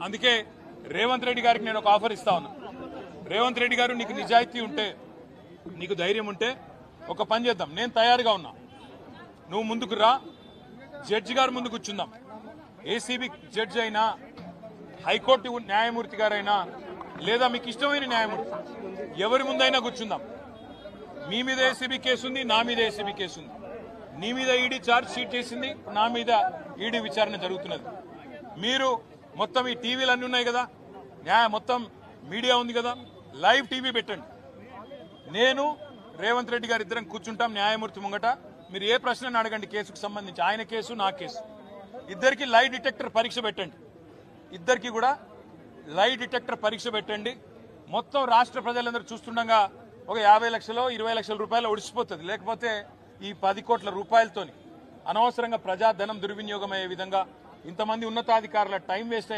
అందుకే రేవంత్ రెడ్డి గారికి నేను ఒక ఆఫర్ ఇస్తా ఉన్నా. రేవంత్ రెడ్డి గారు, నీకు నిజాయితీ ఉంటే, నీకు ధైర్యం ఉంటే ఒక పని చేద్దాం. నేను తయారుగా ఉన్నా, నువ్వు ముందుకు రా, జడ్జి గారు ముందు కూర్చుందాం. ఏసీబీ జడ్జి అయినా, హైకోర్టు న్యాయమూర్తి గారైనా, లేదా మీకు ఇష్టమైన న్యాయమూర్తి ఎవరి ముందైనా కూర్చుందాం. మీ మీద ఏసీబీ కేసు ఉంది, నా మీద ఏసీబీ కేసు ఉంది. నీ మీద ఈడీ ఛార్జ్ షీట్ చేసింది, నా మీద ఈడీ విచారణ జరుగుతున్నది. మీరు మొత్తం ఈ టీవీలు అన్నీ ఉన్నాయి కదా, మొత్తం మీడియా ఉంది కదా, లైవ్ టీవీ పెట్టండి. నేను రేవంత్ రెడ్డి గారు ఇద్దరం కూర్చుంటాం న్యాయమూర్తి ముంగట. మీరు ఏ ప్రశ్నను అడగండి కేసుకు సంబంధించి, ఆయన కేసు నా కేసు. ఇద్దరికి లై డిటెక్టర్ పరీక్ష పెట్టండి. ఇద్దరికి కూడా లై డిటెక్టర్ పరీక్ష పెట్టండి. మొత్తం రాష్ట్ర ప్రజలందరూ చూస్తుండగా ఒక 50 లక్షలు 20 లక్షల రూపాయలు ఒడిసిపోతుంది. లేకపోతే ఈ 10 కోట్ల రూపాయలతోని అనవసరంగా ప్రజాధనం దుర్వినియోగం అయ్యే విధంగా, ఇంతమంది ఉన్నతాధికారుల టైం వేస్ట్ అయ్యే